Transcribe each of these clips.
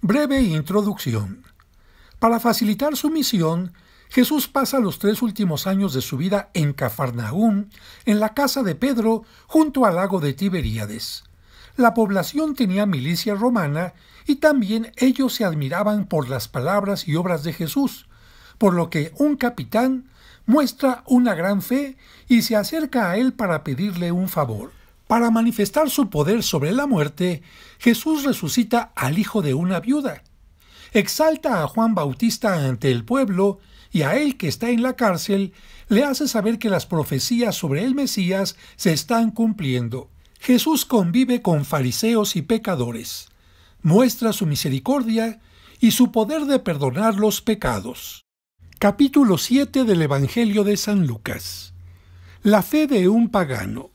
Breve introducción. Para facilitar su misión, Jesús pasa los 3 últimos años de su vida en Cafarnaúm, en la casa de Pedro, junto al lago de Tiberíades. La población tenía milicia romana y también ellos se admiraban por las palabras y obras de Jesús, por lo que un capitán muestra una gran fe y se acerca a él para pedirle un favor. Para manifestar su poder sobre la muerte, Jesús resucita al hijo de una viuda. Exalta a Juan Bautista ante el pueblo y a él que está en la cárcel le hace saber que las profecías sobre el Mesías se están cumpliendo. Jesús convive con fariseos y pecadores, muestra su misericordia y su poder de perdonar los pecados. Capítulo 7 del Evangelio de San Lucas. La fe de un pagano.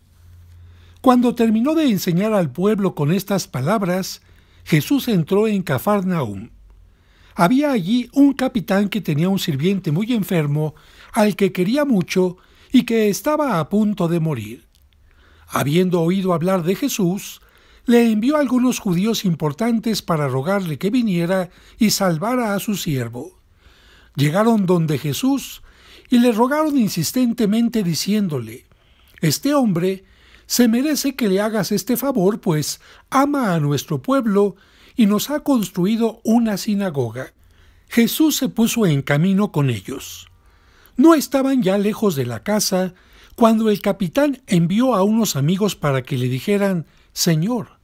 Cuando terminó de enseñar al pueblo con estas palabras, Jesús entró en Cafarnaúm. Había allí un capitán que tenía un sirviente muy enfermo, al que quería mucho y que estaba a punto de morir. Habiendo oído hablar de Jesús, le envió a algunos judíos importantes para rogarle que viniera y salvara a su siervo. Llegaron donde Jesús y le rogaron insistentemente diciéndole: «Este hombre se merece que le hagas este favor, pues ama a nuestro pueblo y nos ha construido una sinagoga». Jesús se puso en camino con ellos. No estaban ya lejos de la casa cuando el capitán envió a unos amigos para que le dijeran: «Señor,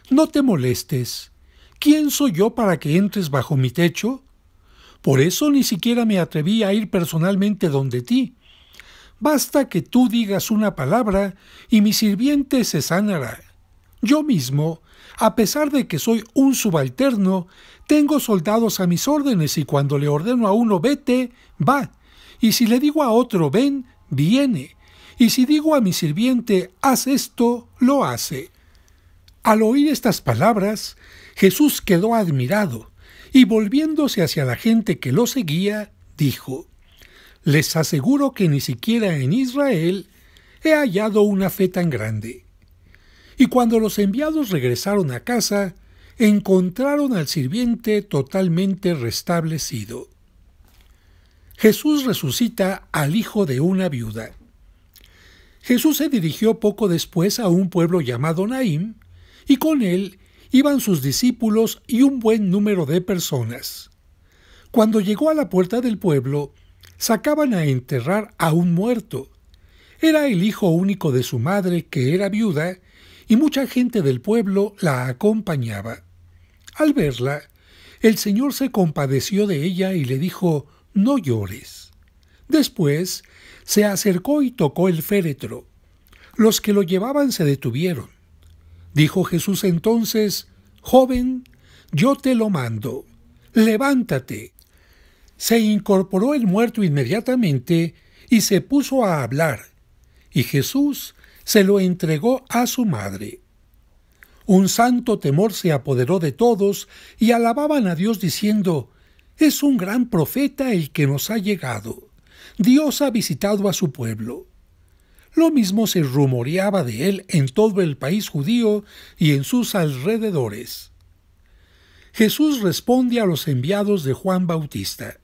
no te molestes. ¿Quién soy yo para que entres bajo mi techo? Por eso ni siquiera me atreví a ir personalmente donde ti. Basta que tú digas una palabra y mi sirviente se sanará. Yo mismo, a pesar de que soy un subalterno, tengo soldados a mis órdenes y cuando le ordeno a uno vete, va, y si le digo a otro ven, viene, y si digo a mi sirviente haz esto, lo hace». Al oír estas palabras, Jesús quedó admirado y volviéndose hacia la gente que lo seguía, dijo: «Les aseguro que ni siquiera en Israel he hallado una fe tan grande». Y cuando los enviados regresaron a casa, encontraron al sirviente totalmente restablecido. Jesús resucita al hijo de una viuda. Jesús se dirigió poco después a un pueblo llamado Naín, y con él iban sus discípulos y un buen número de personas. Cuando llegó a la puerta del pueblo, sacaban a enterrar a un muerto. Era el hijo único de su madre, que era viuda, y mucha gente del pueblo la acompañaba. Al verla, el Señor se compadeció de ella y le dijo: «No llores». Después se acercó y tocó el féretro. Los que lo llevaban se detuvieron. Dijo Jesús entonces: «Joven, yo te lo mando, levántate». Se incorporó el muerto inmediatamente y se puso a hablar, y Jesús se lo entregó a su madre. Un santo temor se apoderó de todos y alababan a Dios diciendo: «Es un gran profeta el que nos ha llegado. Dios ha visitado a su pueblo». Lo mismo se rumoreaba de él en todo el país judío y en sus alrededores. Jesús responde a los enviados de Juan Bautista.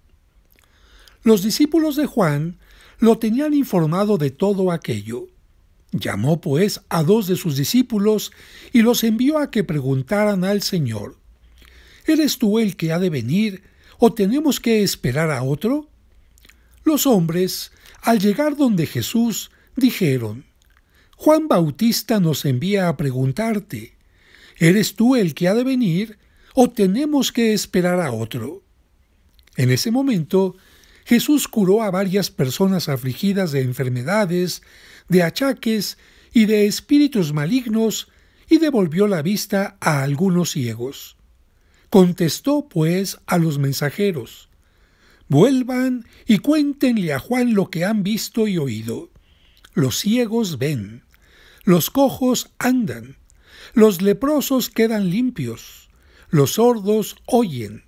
Los discípulos de Juan lo tenían informado de todo aquello. Llamó pues a 2 de sus discípulos y los envió a que preguntaran al Señor: «¿Eres tú el que ha de venir, o tenemos que esperar a otro?». Los hombres, al llegar donde Jesús, dijeron: «Juan Bautista nos envía a preguntarte: ¿eres tú el que ha de venir, o tenemos que esperar a otro?». En ese momento, Jesús curó a varias personas afligidas de enfermedades, de achaques y de espíritus malignos, y devolvió la vista a algunos ciegos. Contestó, pues, a los mensajeros: «Vuelvan y cuéntenle a Juan lo que han visto y oído. Los ciegos ven, los cojos andan, los leprosos quedan limpios, los sordos oyen,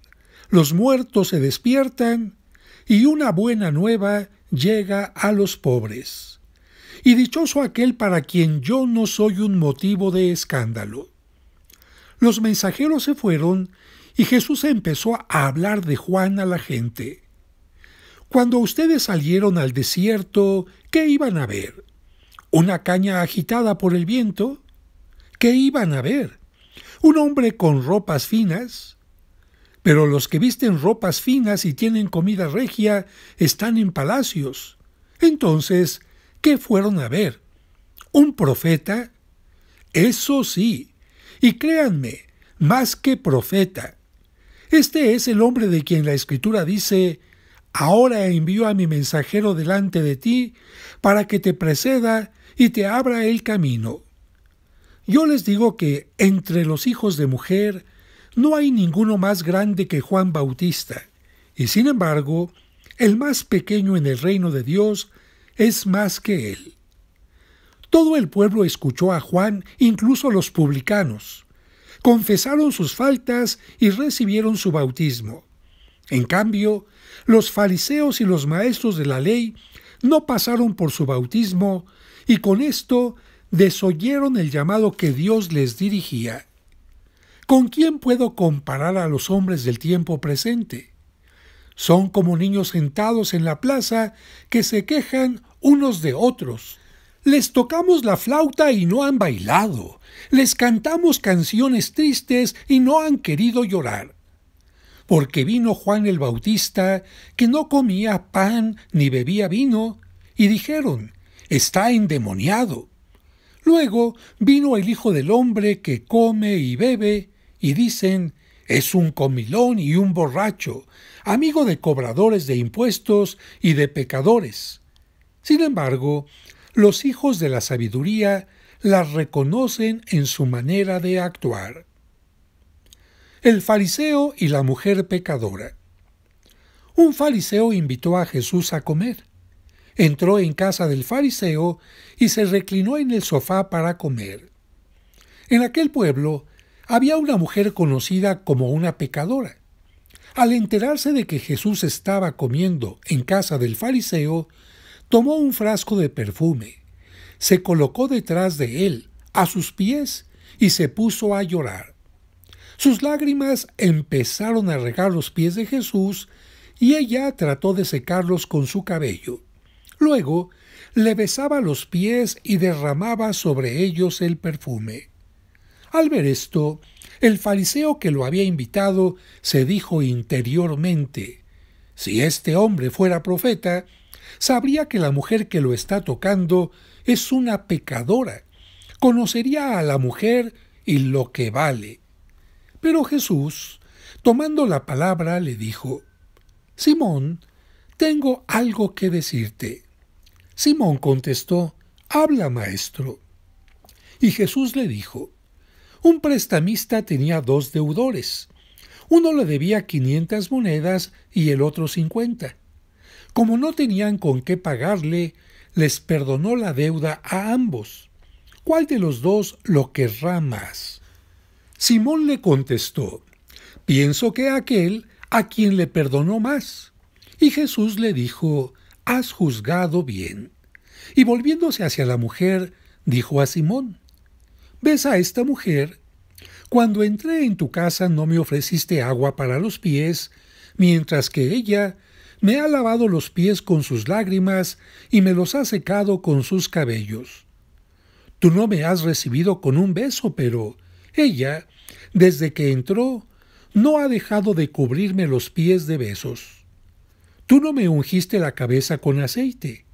los muertos se despiertan, y una buena nueva llega a los pobres. Y dichoso aquel para quien yo no soy un motivo de escándalo». Los mensajeros se fueron Y Jesús empezó a hablar de Juan a la gente. Cuando ustedes salieron al desierto, ¿qué iban a ver? ¿Una caña agitada por el viento? ¿Qué iban a ver? ¿Un hombre con ropas finas? Pero los que visten ropas finas y tienen comida regia están en palacios. Entonces, ¿qué fueron a ver? ¿Un profeta? Eso sí, y créanme, más que profeta. Este es el hombre de quien la Escritura dice: ahora envío a mi mensajero delante de ti para que te preceda y te abra el camino. Yo les digo que entre los hijos de mujer no hay ninguno más grande que Juan Bautista, y sin embargo, el más pequeño en el reino de Dios es más que él. Todo el pueblo escuchó a Juan, incluso los publicanos. Confesaron sus faltas y recibieron su bautismo. En cambio, los fariseos y los maestros de la ley no pasaron por su bautismo y con esto desoyeron el llamado que Dios les dirigía. ¿Con quién puedo comparar a los hombres del tiempo presente? Son como niños sentados en la plaza que se quejan unos de otros. Les tocamos la flauta y no han bailado. Les cantamos canciones tristes y no han querido llorar. Porque vino Juan el Bautista, que no comía pan ni bebía vino, y dijeron: está endemoniado. Luego vino el Hijo del Hombre, que come y bebe, y dicen: es un comilón y un borracho, amigo de cobradores de impuestos y de pecadores. Sin embargo, los hijos de la sabiduría las reconocen en su manera de actuar. El fariseo y la mujer pecadora. Un fariseo invitó a Jesús a comer. Entró en casa del fariseo y se reclinó en el sofá para comer. En aquel pueblo había una mujer conocida como una pecadora. Al enterarse de que Jesús estaba comiendo en casa del fariseo, tomó un frasco de perfume, se colocó detrás de él, a sus pies, y se puso a llorar. Sus lágrimas empezaron a regar los pies de Jesús y ella trató de secarlos con su cabello. Luego le besaba los pies y derramaba sobre ellos el perfume. Al ver esto, el fariseo que lo había invitado se dijo interiormente: si este hombre fuera profeta, sabría que la mujer que lo está tocando es una pecadora. Conocería a la mujer y lo que vale. Pero Jesús, tomando la palabra, le dijo: Simón, tengo algo que decirte. Simón contestó: habla, maestro. Y Jesús le dijo: un prestamista tenía 2 deudores. Uno le debía 500 monedas y el otro 50. Como no tenían con qué pagarle, les perdonó la deuda a ambos. ¿Cuál de los dos lo querrá más? Simón le contestó: pienso que aquel a quien le perdonó más. Y Jesús le dijo: has juzgado bien. Y volviéndose hacia la mujer, dijo a Simón: ¿ves a esta mujer? Cuando entré en tu casa no me ofreciste agua para los pies, mientras que ella me ha lavado los pies con sus lágrimas y me los ha secado con sus cabellos. Tú no me has recibido con un beso, pero ella, desde que entró, no ha dejado de cubrirme los pies de besos. Tú no me ungiste la cabeza con aceite.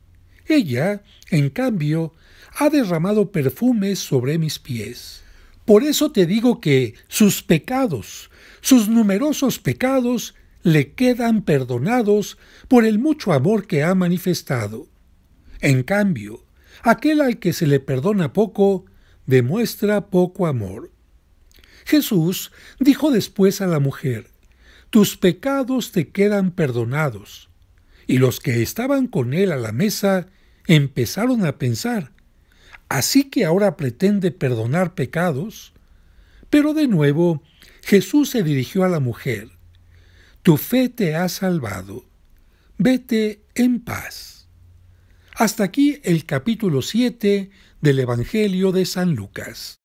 Ella, en cambio, ha derramado perfumes sobre mis pies. Por eso te digo que sus pecados, sus numerosos pecados, le quedan perdonados por el mucho amor que ha manifestado. En cambio, aquel al que se le perdona poco, demuestra poco amor. Jesús dijo después a la mujer: tus pecados te quedan perdonados. Y los que estaban con él a la mesa empezaron a pensar: ¿así que ahora pretende perdonar pecados? Pero de nuevo Jesús se dirigió a la mujer: tu fe te ha salvado. Vete en paz. Hasta aquí el capítulo 7 del Evangelio de San Lucas.